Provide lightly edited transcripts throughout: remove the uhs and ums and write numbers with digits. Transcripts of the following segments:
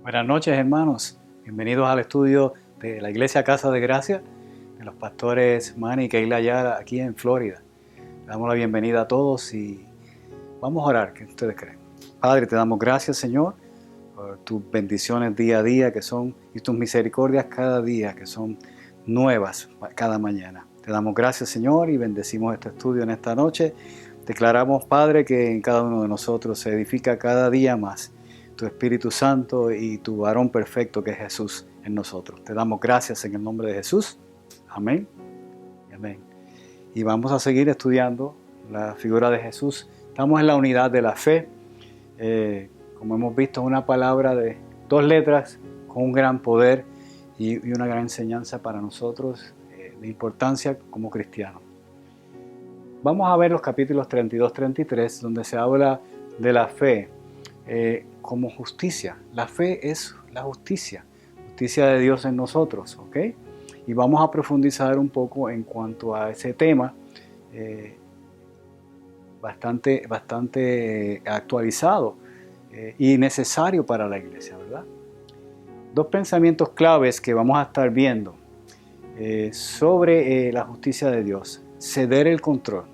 Buenas noches, hermanos. Bienvenidos al estudio de la Iglesia Casa de Gracia de los pastores Manny y Keila Ayala aquí en Florida. Le damos la bienvenida a todos y vamos a orar. ¿Qué ustedes creen? Padre, te damos gracias, Señor, por tus bendiciones día a día y tus misericordias cada día que son nuevas cada mañana. Te damos gracias, Señor, y bendecimos este estudio en esta noche. Declaramos, Padre, que en cada uno de nosotros se edifica cada día más tu Espíritu Santo y tu varón perfecto que es Jesús en nosotros. Te damos gracias en el nombre de Jesús. Amén. Amén. Y vamos a seguir estudiando la figura de Jesús. Estamos en la unidad de la fe. Como hemos visto, es una palabra de 2 letras con un gran poder y una gran enseñanza para nosotros de importancia como cristianos. Vamos a ver los capítulos 32-33, donde se habla de la fe como justicia. La fe es la justicia de Dios en nosotros, ¿ok? Y vamos a profundizar un poco en cuanto a ese tema bastante actualizado y necesario para la iglesia, ¿verdad? 2 pensamientos claves que vamos a estar viendo sobre la justicia de Dios. Ceder el control.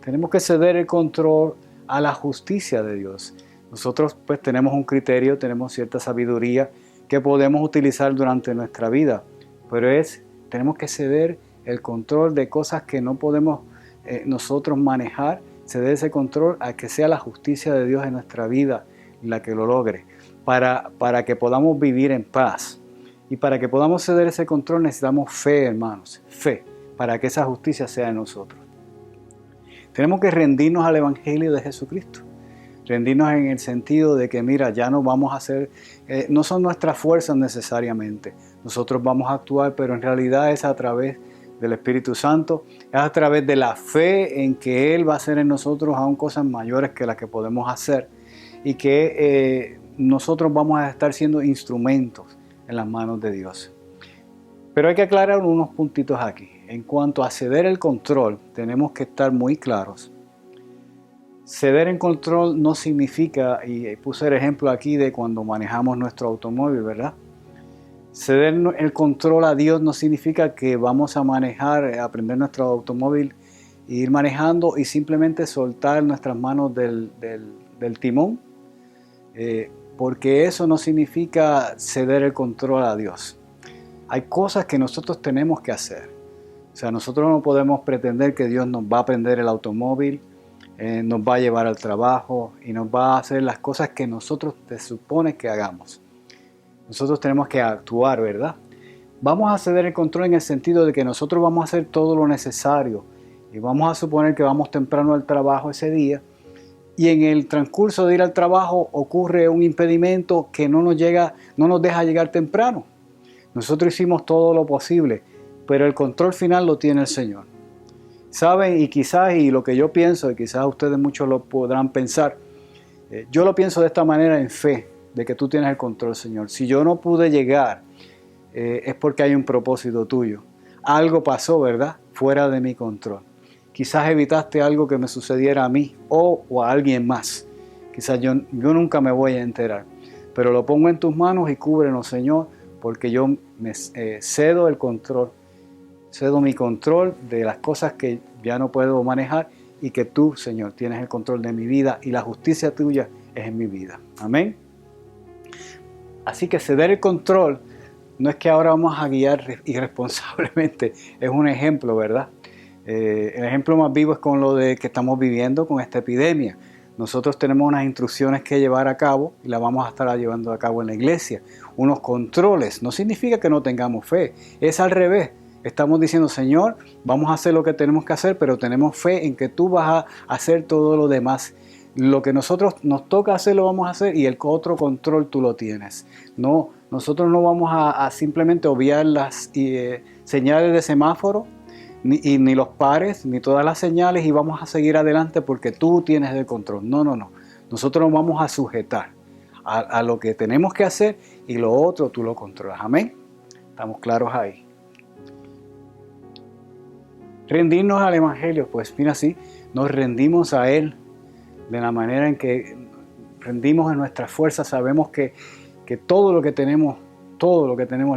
Tenemos que ceder el control a la justicia de Dios. Nosotros pues tenemos un criterio, tenemos cierta sabiduría que podemos utilizar durante nuestra vida, pero tenemos que ceder el control de cosas que no podemos nosotros manejar, ceder ese control a que sea la justicia de Dios en nuestra vida la que lo logre, para que podamos vivir en paz. Y para que podamos ceder ese control necesitamos fe, hermanos, fe, para que esa justicia sea en nosotros. Tenemos que rendirnos al Evangelio de Jesucristo. Rendirnos en el sentido de que, mira, ya no vamos a hacer, no son nuestras fuerzas necesariamente. Nosotros vamos a actuar, pero en realidad es a través del Espíritu Santo, es a través de la fe en que Él va a hacer en nosotros aún cosas mayores que las que podemos hacer y que nosotros vamos a estar siendo instrumentos en las manos de Dios. Pero hay que aclarar unos puntitos aquí. En cuanto a ceder el control, tenemos que estar muy claros. Ceder el control no significa, y puse el ejemplo aquí de cuando manejamos nuestro automóvil, ¿verdad? Ceder el control a Dios no significa que vamos a manejar, aprender nuestro automóvil e ir manejando y simplemente soltar nuestras manos del timón, porque eso no significa ceder el control a Dios. Hay cosas que nosotros tenemos que hacer. O sea, nosotros no podemos pretender que Dios nos va a prender el automóvil, nos va a llevar al trabajo y nos va a hacer las cosas que nosotros se supone que hagamos. Nosotros tenemos que actuar, ¿verdad? Vamos a ceder el control en el sentido de que nosotros vamos a hacer todo lo necesario y vamos a suponer que vamos temprano al trabajo ese día y en el transcurso de ir al trabajo ocurre un impedimento que no nos deja llegar temprano. Nosotros hicimos todo lo posible, pero el control final lo tiene el Señor. ¿Saben? Y quizás, y lo que yo pienso, y quizás ustedes muchos lo podrán pensar, yo lo pienso de esta manera en fe, de que tú tienes el control, Señor. Si yo no pude llegar, es porque hay un propósito tuyo. Algo pasó, ¿verdad? Fuera de mi control. Quizás evitaste algo que me sucediera a mí o a alguien más. Quizás yo nunca me voy a enterar. Pero lo pongo en tus manos y cúbrenos, Señor, porque yo me cedo el control. Cedo mi control de las cosas que ya no puedo manejar y que tú, Señor, tienes el control de mi vida y la justicia tuya es en mi vida. Amén. Así que ceder el control no es que ahora vamos a guiar irresponsablemente, es un ejemplo, ¿verdad? El ejemplo más vivo es con lo de que estamos viviendo con esta epidemia. Nosotros tenemos unas instrucciones que llevar a cabo y las vamos a estar llevando a cabo en la iglesia. Unos controles, no significa que no tengamos fe, es al revés. Estamos diciendo, Señor, vamos a hacer lo que tenemos que hacer, pero tenemos fe en que tú vas a hacer todo lo demás. Lo que nosotros nos toca hacer lo vamos a hacer y el otro control tú lo tienes. No, nosotros no vamos a simplemente obviar las señales de semáforo, ni los pares, ni todas las señales y vamos a seguir adelante porque tú tienes el control. No. Nosotros nos vamos a sujetar a lo que tenemos que hacer y lo otro tú lo controlas. Amén. ¿Estamos claros ahí? Rendirnos al Evangelio, pues mira, sí, nos rendimos a Él de la manera en que rendimos en nuestras fuerzas. Sabemos que que todo lo que tenemos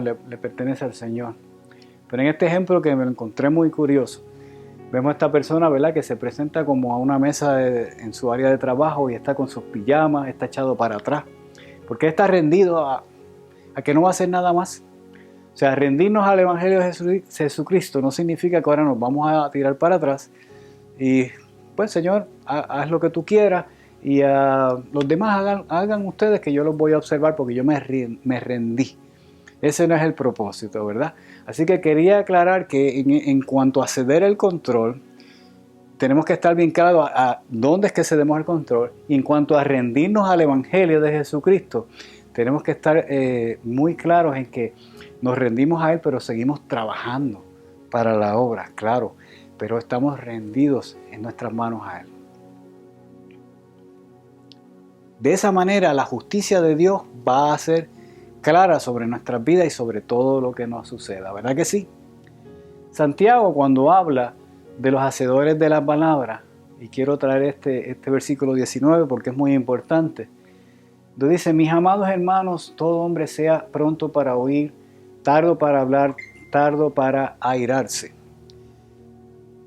le pertenece al Señor. Pero en este ejemplo que me lo encontré muy curioso, vemos a esta persona, ¿verdad?, que se presenta como a una mesa en su área de trabajo y está con sus pijamas, está echado para atrás, porque está rendido a que no va a hacer nada más. O sea, rendirnos al Evangelio de Jesucristo no significa que ahora nos vamos a tirar para atrás y pues Señor, haz lo que tú quieras y los demás hagan ustedes, que yo los voy a observar porque yo me rendí. Ese no es el propósito, ¿verdad? Así que quería aclarar que en cuanto a ceder el control, tenemos que estar bien claros a dónde es que cedemos el control. Y en cuanto a rendirnos al Evangelio de Jesucristo, tenemos que estar muy claros en que nos rendimos a Él, pero seguimos trabajando para la obra, claro. Pero estamos rendidos en nuestras manos a Él. De esa manera, la justicia de Dios va a ser clara sobre nuestras vidas y sobre todo lo que nos suceda, ¿verdad que sí? Santiago, cuando habla de los hacedores de la palabra, y quiero traer este versículo 19 porque es muy importante, donde dice: mis amados hermanos, todo hombre sea pronto para oír, tardo para hablar, tardo para airarse.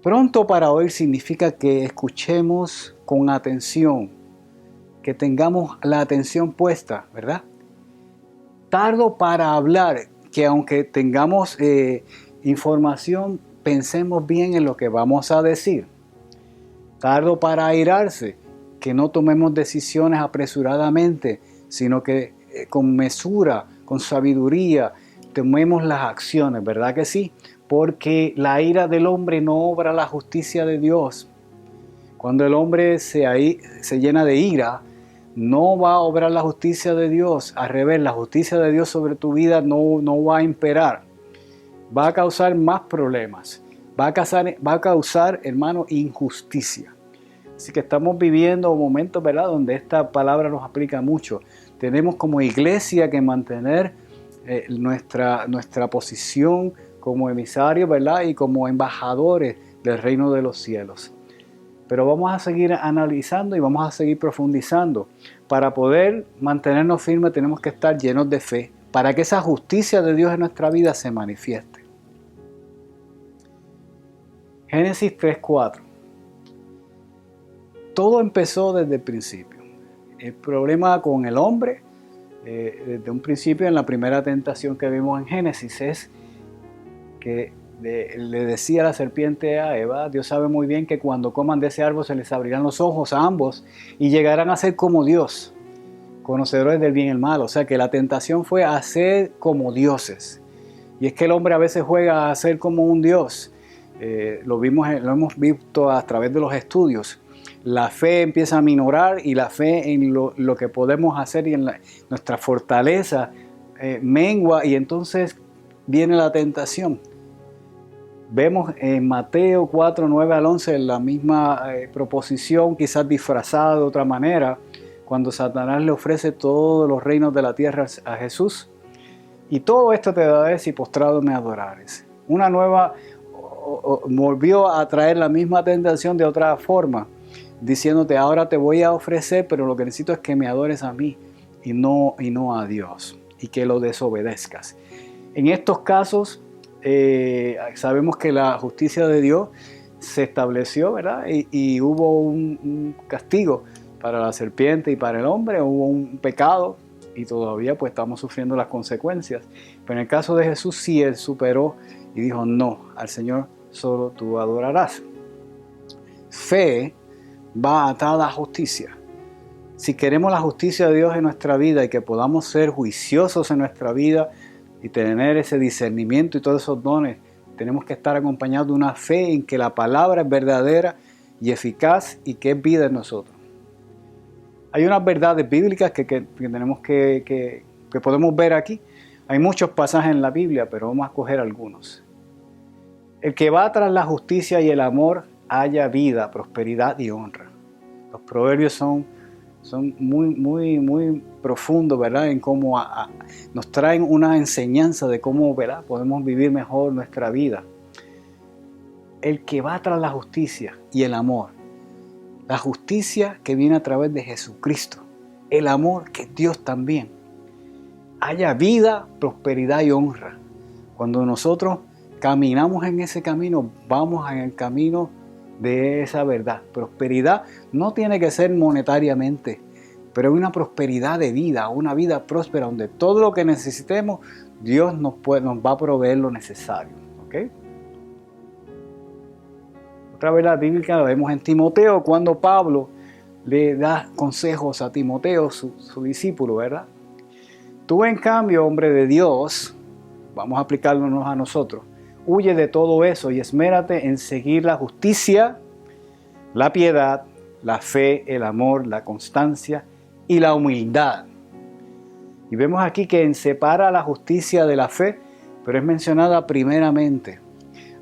Pronto para oír significa que escuchemos con atención, que tengamos la atención puesta, ¿verdad? Tardo para hablar, que aunque tengamos información, pensemos bien en lo que vamos a decir. Tardo para airarse, que no tomemos decisiones apresuradamente, sino que con mesura, con sabiduría, tomemos las acciones, ¿verdad que sí? Porque la ira del hombre no obra la justicia de Dios. Cuando el hombre se llena de ira, no va a obrar la justicia de Dios. Al revés, la justicia de Dios sobre tu vida no va a imperar. Va a causar más problemas. Va a causar, hermano, injusticia. Así que estamos viviendo momentos, ¿verdad?, donde esta palabra nos aplica mucho. Tenemos como iglesia que mantener nuestra posición como emisarios, ¿verdad?, y como embajadores del reino de los cielos. Pero vamos a seguir analizando y vamos a seguir profundizando. Para poder mantenernos firmes tenemos que estar llenos de fe, para que esa justicia de Dios en nuestra vida se manifieste. Génesis 3:4. Todo empezó desde el principio. El problema con el hombre, desde un principio, en la primera tentación que vimos en Génesis, es que le decía la serpiente a Eva: Dios sabe muy bien que cuando coman de ese árbol se les abrirán los ojos a ambos y llegarán a ser como Dios, conocedores del bien y el mal. O sea que la tentación fue a ser como dioses. Y es que el hombre a veces juega a ser como un Dios. Lo hemos visto a través de los estudios. La fe empieza a minorar y la fe en lo que podemos hacer y en nuestra fortaleza mengua, y entonces viene la tentación. Vemos en Mateo 4, 9 al 11 la misma proposición, quizás disfrazada de otra manera, cuando Satanás le ofrece todos los reinos de la tierra a Jesús. Y todo esto te daré si postrado me adorares. Una nueva volvió a traer la misma tentación de otra forma, diciéndote: ahora te voy a ofrecer, pero lo que necesito es que me adores a mí y no a Dios, y que lo desobedezcas. En estos casos sabemos que la justicia de Dios se estableció, ¿verdad? Y hubo un castigo para la serpiente y para el hombre, hubo un pecado y todavía pues estamos sufriendo las consecuencias. Pero en el caso de Jesús sí, Él superó y dijo: no, al Señor solo tú adorarás. Fe va atada a justicia. Si queremos la justicia de Dios en nuestra vida y que podamos ser juiciosos en nuestra vida y tener ese discernimiento y todos esos dones, tenemos que estar acompañados de una fe en que la palabra es verdadera y eficaz y que es vida en nosotros. Hay unas verdades bíblicas que tenemos que podemos ver aquí. Hay muchos pasajes en la Biblia, pero vamos a escoger algunos. El que va tras la justicia y el amor halla vida, prosperidad y honra. Los proverbios son muy profundos, ¿verdad?, en cómo nos traen una enseñanza de cómo, ¿verdad?, podemos vivir mejor nuestra vida. El que va tras la justicia y el amor. La justicia que viene a través de Jesucristo. El amor que es Dios también. haya vida, prosperidad y honra. Cuando nosotros caminamos en ese camino, vamos en el camino de esa verdad. Prosperidad no tiene que ser monetariamente, pero una prosperidad de vida, una vida próspera donde todo lo que necesitemos, Dios nos va a proveer lo necesario. ¿Okay? Otra verdad bíblica la vemos en Timoteo, cuando Pablo le da consejos a Timoteo, su discípulo, ¿verdad? Tú, en cambio, hombre de Dios, vamos a aplicarnos a nosotros, huye de todo eso y esmérate en seguir la justicia, la piedad, la fe, el amor, la constancia y la humildad. Y vemos aquí que separa la justicia de la fe, pero es mencionada primeramente.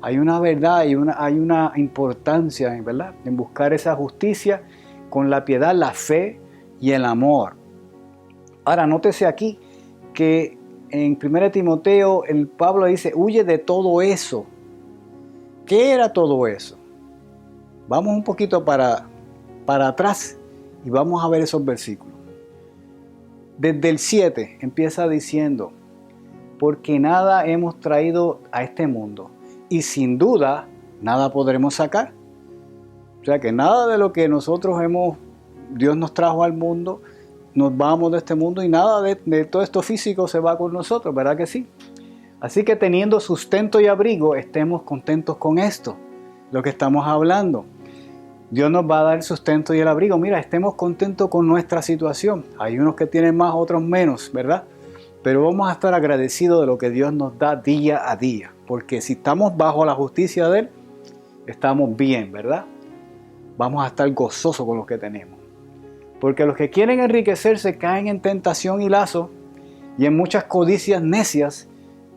Hay una verdad, hay una importancia, ¿verdad?, en buscar esa justicia con la piedad, la fe y el amor. Ahora, nótese aquí que en 1 Timoteo el Pablo dice, huye de todo eso. ¿Qué era todo eso? Vamos un poquito para atrás y vamos a ver esos versículos. Desde el 7 empieza diciendo, porque nada hemos traído a este mundo y sin duda nada podremos sacar. O sea que nada de lo que Dios nos trajo al mundo, nos vamos de este mundo y nada de todo esto físico se va con nosotros, ¿verdad que sí? Así que teniendo sustento y abrigo, estemos contentos con esto, lo que estamos hablando. Dios nos va a dar el sustento y el abrigo. Mira, estemos contentos con nuestra situación. Hay unos que tienen más, otros menos, ¿verdad? Pero vamos a estar agradecidos de lo que Dios nos da día a día, porque si estamos bajo la justicia de Él, estamos bien, ¿verdad? Vamos a estar gozosos con lo que tenemos. Porque los que quieren enriquecerse caen en tentación y lazo y en muchas codicias necias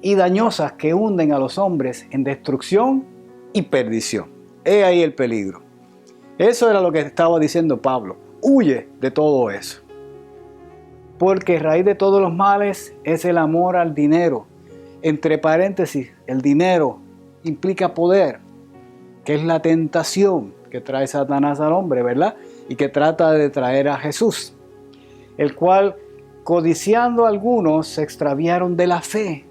y dañosas que hunden a los hombres en destrucción y perdición. He ahí el peligro. Eso era lo que estaba diciendo Pablo. Huye de todo eso. Porque raíz de todos los males es el amor al dinero. Entre paréntesis, el dinero implica poder, que es la tentación que trae Satanás al hombre, ¿verdad? Y que trata de traer a Jesús, el cual, codiciando algunos, se extraviaron de la fe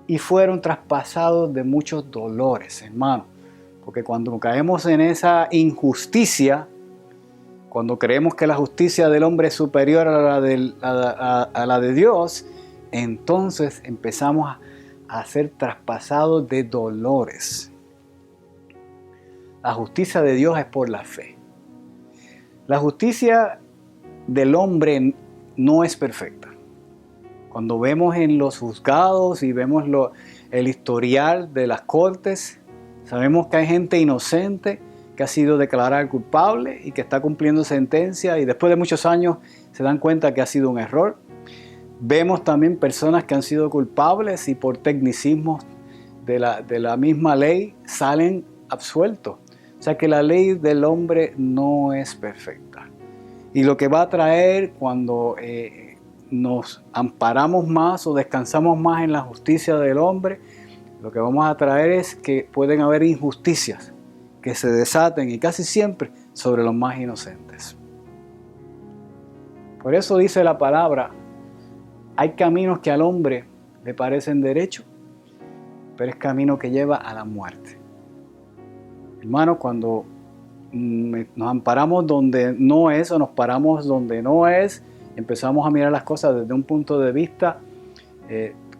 y fueron traspasados de muchos dolores, hermano. Porque cuando caemos en esa injusticia, cuando creemos que la justicia del hombre es superior a la de Dios, entonces empezamos a ser traspasados de dolores. La justicia de Dios es por la fe. La justicia del hombre no es perfecta. Cuando vemos en los juzgados y vemos el historial de las cortes, sabemos que hay gente inocente que ha sido declarada culpable y que está cumpliendo sentencia y después de muchos años se dan cuenta que ha sido un error. Vemos también personas que han sido culpables y por tecnicismos de la misma ley salen absueltos. O sea que la ley del hombre no es perfecta. Y lo que va a traer cuando nos amparamos más o descansamos más en la justicia del hombre, lo que vamos a traer es que pueden haber injusticias que se desaten y casi siempre sobre los más inocentes. Por eso dice la palabra, hay caminos que al hombre le parecen derechos, pero es camino que lleva a la muerte. Hermanos, cuando nos amparamos donde no es o nos paramos donde no es, empezamos a mirar las cosas desde un punto de vista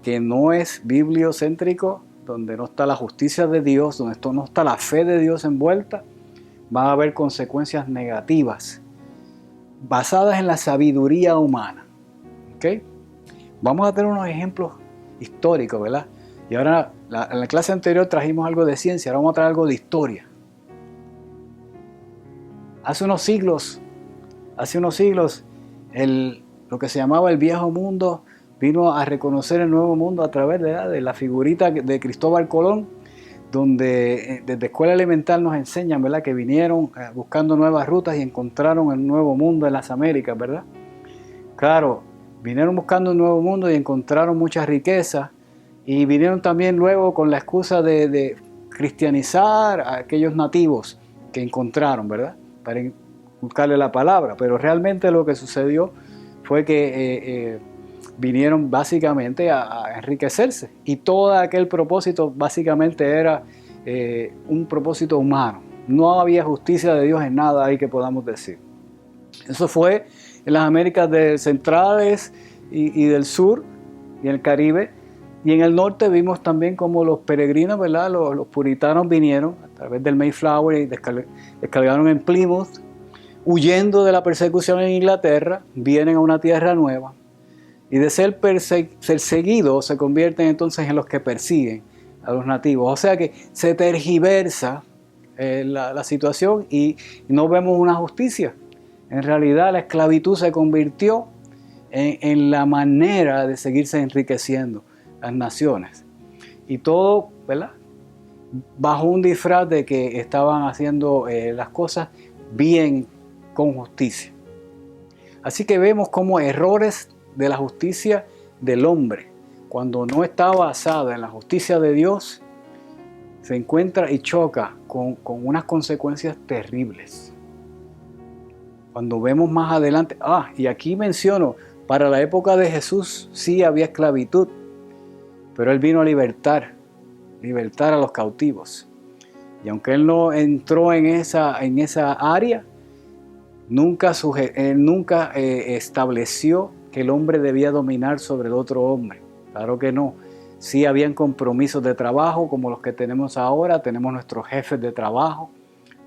que no es bibliocéntrico, donde no está la justicia de Dios, donde no está la fe de Dios envuelta, va a haber consecuencias negativas basadas en la sabiduría humana. ¿Okay? Vamos a tener unos ejemplos históricos, ¿verdad? Y ahora, en la clase anterior trajimos algo de ciencia, ahora vamos a traer algo de historia. Hace unos siglos, lo que se llamaba el viejo mundo vino a reconocer el nuevo mundo a través de la figurita de Cristóbal Colón, donde desde escuela elemental nos enseñan, ¿verdad?, que vinieron buscando nuevas rutas y encontraron el nuevo mundo en las Américas, ¿verdad? Claro, vinieron buscando un nuevo mundo y encontraron muchas riquezas y vinieron también luego con la excusa de cristianizar a aquellos nativos que encontraron, ¿verdad?, para buscarle la palabra. Pero realmente lo que sucedió fue que vinieron básicamente a enriquecerse. Y todo aquel propósito básicamente era un propósito humano. No había justicia de Dios en nada ahí que podamos decir. Eso fue en las Américas centrales y del sur y en el Caribe. Y en el norte vimos también como los peregrinos, ¿verdad? Los puritanos vinieron a través del Mayflower y descargaron en Plymouth, huyendo de la persecución en Inglaterra, vienen a una tierra nueva y de ser perseguidos se convierten entonces en los que persiguen a los nativos. O sea que se tergiversa la situación y no vemos una justicia. En realidad la esclavitud se convirtió en la manera de seguirse enriqueciendo las naciones. Y todo, ¿verdad?, bajo un disfraz de que estaban haciendo las cosas bien, con justicia. Así que vemos como errores de la justicia del hombre, cuando no está basada en la justicia de Dios, se encuentra y choca con unas consecuencias terribles. Cuando vemos más adelante, y aquí menciono, para la época de Jesús sí había esclavitud, pero Él vino a libertar a los cautivos. Y aunque Él no entró en esa área, nunca estableció que el hombre debía dominar sobre el otro hombre. Claro que no. Sí habían compromisos de trabajo como los que tenemos ahora, tenemos nuestros jefes de trabajo,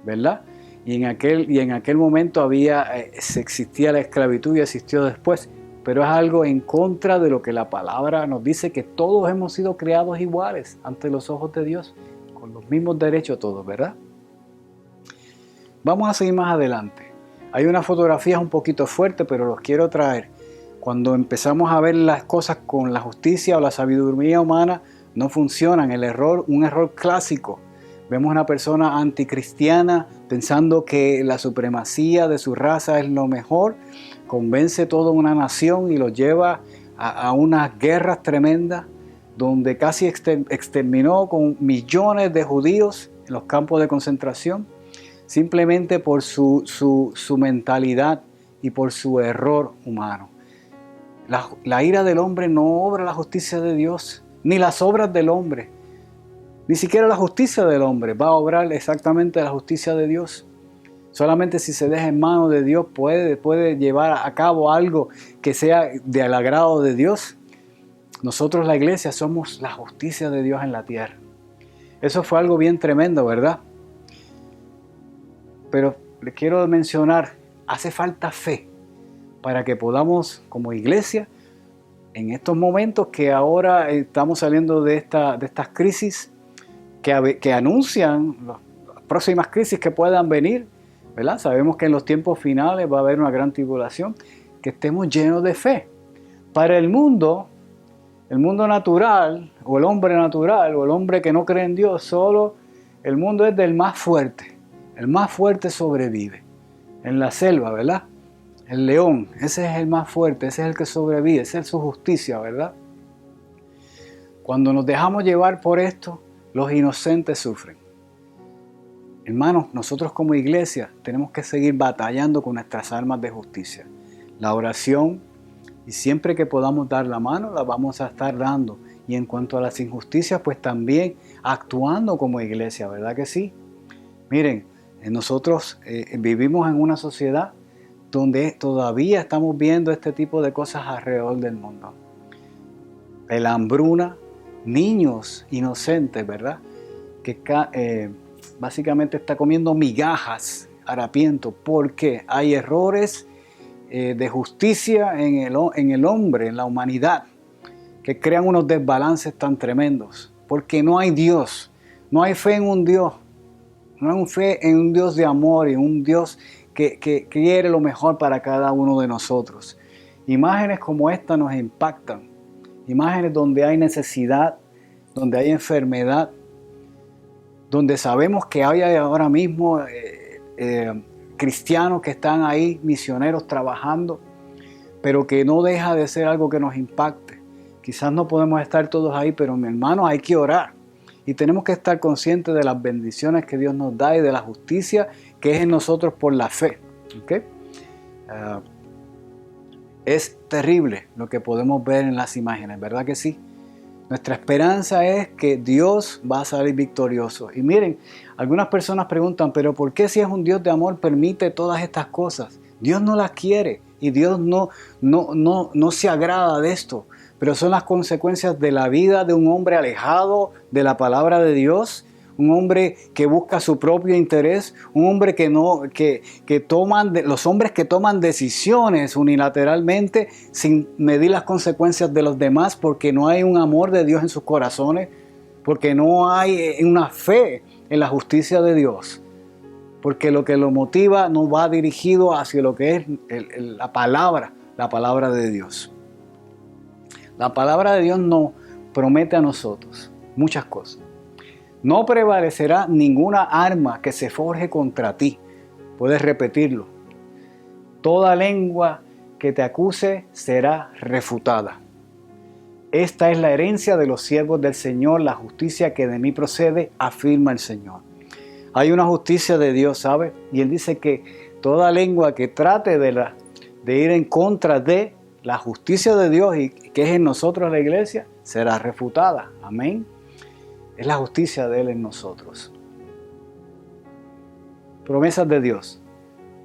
¿verdad? Y en aquel momento existía la esclavitud y existió después, pero es algo en contra de lo que la palabra nos dice, que todos hemos sido creados iguales ante los ojos de Dios, con los mismos derechos todos, ¿verdad? Vamos a seguir más adelante. Hay unas fotografías un poquito fuertes, pero los quiero traer. Cuando empezamos a ver las cosas con la justicia o la sabiduría humana, no funcionan. Un error clásico. Vemos una persona anticristiana pensando que la supremacía de su raza es lo mejor, convence toda una nación y los lleva a unas guerras tremendas, donde casi exterminó con millones de judíos en los campos de concentración, simplemente por su mentalidad y por su error humano. La ira del hombre no obra la justicia de Dios, ni las obras del hombre. Ni siquiera la justicia del hombre va a obrar exactamente la justicia de Dios. Solamente si se deja en manos de Dios puede llevar a cabo algo que sea del agrado de Dios. Nosotros, la iglesia, somos la justicia de Dios en la tierra. Eso fue algo bien tremendo, ¿verdad? Pero les quiero mencionar, hace falta fe para que podamos, como iglesia, en estos momentos que ahora estamos saliendo de estas crisis que anuncian las próximas crisis que puedan venir, ¿verdad? Sabemos que en los tiempos finales va a haber una gran tribulación, que estemos llenos de fe. Para el mundo natural, o el hombre natural, o el hombre que no cree en Dios, solo el mundo es del más fuerte. El más fuerte sobrevive. En la selva, ¿verdad? El león, ese es el más fuerte, ese es el que sobrevive, esa es su justicia, ¿verdad? Cuando nos dejamos llevar por esto, los inocentes sufren. Hermanos, nosotros como iglesia tenemos que seguir batallando con nuestras armas de justicia. La oración, y siempre que podamos dar la mano, la vamos a estar dando. Y en cuanto a las injusticias, pues también actuando como iglesia, ¿verdad que sí? Miren, nosotros vivimos en una sociedad donde todavía estamos viendo este tipo de cosas alrededor del mundo. La hambruna, niños inocentes, ¿verdad? Que básicamente está comiendo migajas, harapiento, porque hay errores de justicia en el hombre, en la humanidad, que crean unos desbalances tan tremendos, porque no hay Dios, no hay fe en un Dios, no hay fe en un Dios de amor y un Dios que quiere lo mejor para cada uno de nosotros. Imágenes como esta nos impactan, imágenes donde hay necesidad, donde hay enfermedad, donde sabemos que hay ahora mismo cristianos que están ahí, misioneros trabajando, pero que no deja de ser algo que nos impacte. Quizás no podemos estar todos ahí, pero mi hermano, hay que orar. Y tenemos que estar conscientes de las bendiciones que Dios nos da y de la justicia que es en nosotros por la fe. ¿Okay? Es terrible lo que podemos ver en las imágenes, ¿verdad que sí? Nuestra esperanza es que Dios va a salir victorioso. Y miren, algunas personas preguntan, pero ¿por qué si es un Dios de amor permite todas estas cosas? Dios no las quiere y Dios no se agrada de esto. Pero son las consecuencias de la vida de un hombre alejado de la palabra de Dios, un hombre que busca su propio interés, un hombre los hombres que toman decisiones unilateralmente sin medir las consecuencias de los demás porque no hay un amor de Dios en sus corazones, porque no hay una fe en la justicia de Dios, porque lo que lo motiva no va dirigido hacia lo que es la palabra de Dios. La palabra de Dios nos promete a nosotros muchas cosas. No prevalecerá ninguna arma que se forje contra ti. Puedes repetirlo. Toda lengua que te acuse será refutada. Esta es la herencia de los siervos del Señor, la justicia que de mí procede, afirma el Señor. Hay una justicia de Dios, ¿sabe? Y Él dice que toda lengua que trate de ir en contra de la justicia de Dios y que es en nosotros la iglesia, será refutada. Amén. Es la justicia de Él en nosotros. Promesas de Dios.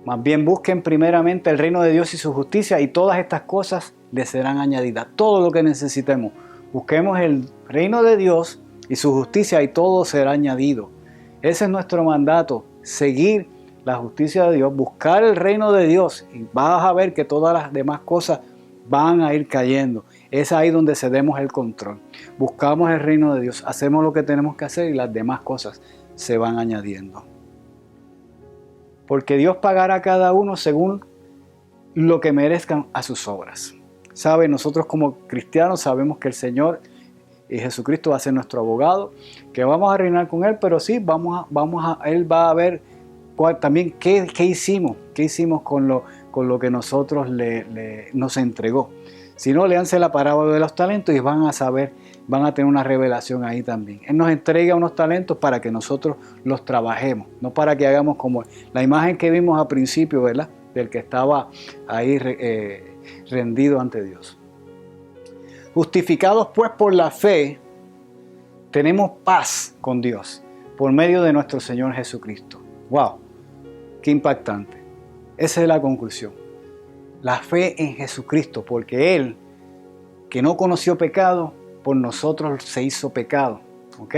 Más bien busquen primeramente el reino de Dios y su justicia y todas estas cosas les serán añadidas. Todo lo que necesitemos. Busquemos el reino de Dios y su justicia y todo será añadido. Ese es nuestro mandato. Seguir la justicia de Dios, buscar el reino de Dios y vas a ver que todas las demás cosas van a ir cayendo. Es ahí donde cedemos el control. Buscamos el reino de Dios, hacemos lo que tenemos que hacer y las demás cosas se van añadiendo. Porque Dios pagará a cada uno según lo que merezcan a sus obras. ¿Sabe? Nosotros como cristianos sabemos que el Señor y Jesucristo va a ser nuestro abogado, que vamos a reinar con Él, pero sí, Él va a ver también qué hicimos con lo que nosotros nos entregó. Si no, léanse la parábola de los talentos y van a tener una revelación ahí también. Él nos entrega unos talentos para que nosotros los trabajemos, no para que hagamos como la imagen que vimos al principio, ¿verdad? Del que estaba ahí rendido ante Dios. Justificados pues por la fe, tenemos paz con Dios por medio de nuestro Señor Jesucristo. ¡Wow! ¡Qué impactante! Esa es la conclusión. La fe en Jesucristo, porque Él, que no conoció pecado, por nosotros se hizo pecado, ¿ok?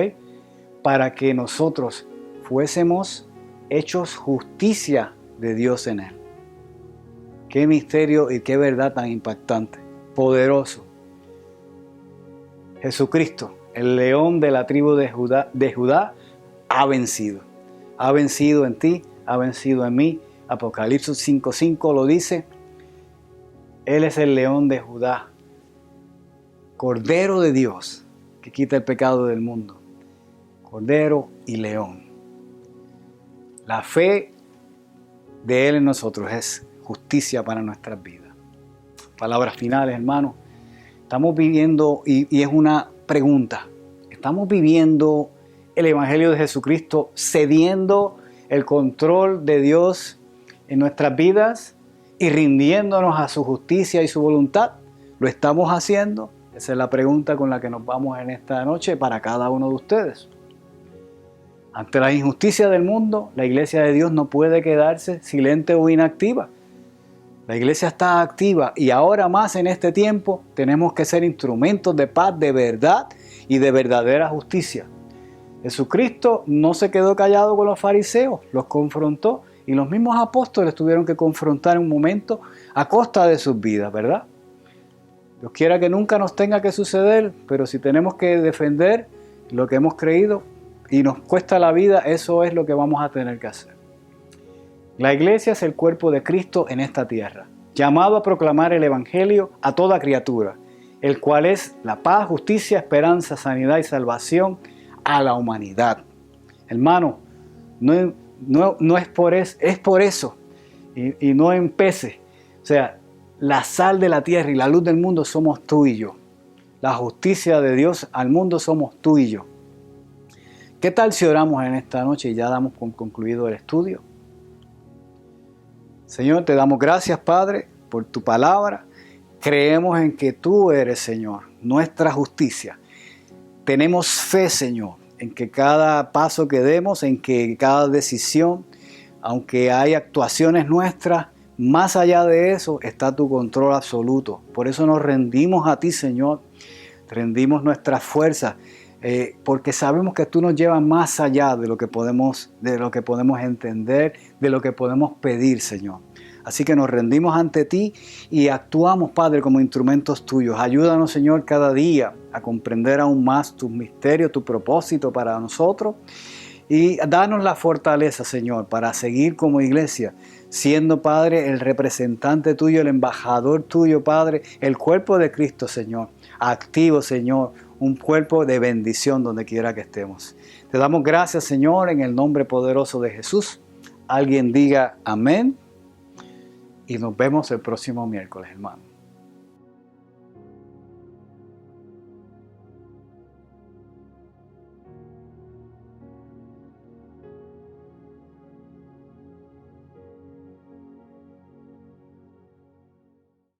Para que nosotros fuésemos hechos justicia de Dios en Él. Qué misterio y qué verdad tan impactante, poderoso. Jesucristo, el león de la tribu de Judá, ha vencido. Ha vencido en ti, ha vencido en mí. Apocalipsis 5:5 lo dice. Él es el león de Judá, Cordero de Dios, que quita el pecado del mundo. Cordero y león. La fe de Él en nosotros es justicia para nuestras vidas. Palabras finales, hermanos. Estamos viviendo, y es una pregunta, ¿estamos viviendo el Evangelio de Jesucristo cediendo el control de Dios en nuestras vidas y rindiéndonos a su justicia y su voluntad? ¿Lo estamos haciendo? Esa es la pregunta con la que nos vamos en esta noche para cada uno de ustedes. Ante la injusticia del mundo, la iglesia de Dios no puede quedarse silente o inactiva. La iglesia está activa y ahora más en este tiempo tenemos que ser instrumentos de paz, de verdad y de verdadera justicia. Jesucristo no se quedó callado con los fariseos, los confrontó y los mismos apóstoles tuvieron que confrontar en un momento a costa de sus vidas, ¿verdad? Dios quiera que nunca nos tenga que suceder, pero si tenemos que defender lo que hemos creído y nos cuesta la vida, eso es lo que vamos a tener que hacer. La iglesia es el cuerpo de Cristo en esta tierra, llamado a proclamar el Evangelio a toda criatura, el cual es la paz, justicia, esperanza, sanidad y salvación a la humanidad. Hermano, no es por eso, es por eso, y no empece. O sea, la sal de la tierra y la luz del mundo somos tú y yo. La justicia de Dios al mundo somos tú y yo. ¿Qué tal si oramos en esta noche y ya damos por concluido el estudio? Señor, te damos gracias, Padre, por tu palabra Creemos en que tú eres, Señor, nuestra justicia. Tenemos fe, Señor, en que cada paso que demos, en que cada decisión, aunque hay actuaciones nuestras, más allá de eso está tu control absoluto. Por eso nos rendimos a ti, Señor. Rendimos nuestras fuerzas, porque sabemos que tú nos llevas más allá de lo que podemos entender, de lo que podemos pedir, Señor. Así que nos rendimos ante ti y actuamos, Padre, como instrumentos tuyos. Ayúdanos, Señor, cada día a comprender aún más tus misterios, tu propósito para nosotros. Y danos la fortaleza, Señor, para seguir como iglesia, siendo, Padre, el representante tuyo, el embajador tuyo, Padre, el cuerpo de Cristo, Señor. Activo, Señor, un cuerpo de bendición donde quiera que estemos. Te damos gracias, Señor, en el nombre poderoso de Jesús. Alguien diga amén. Y nos vemos el próximo miércoles, hermano.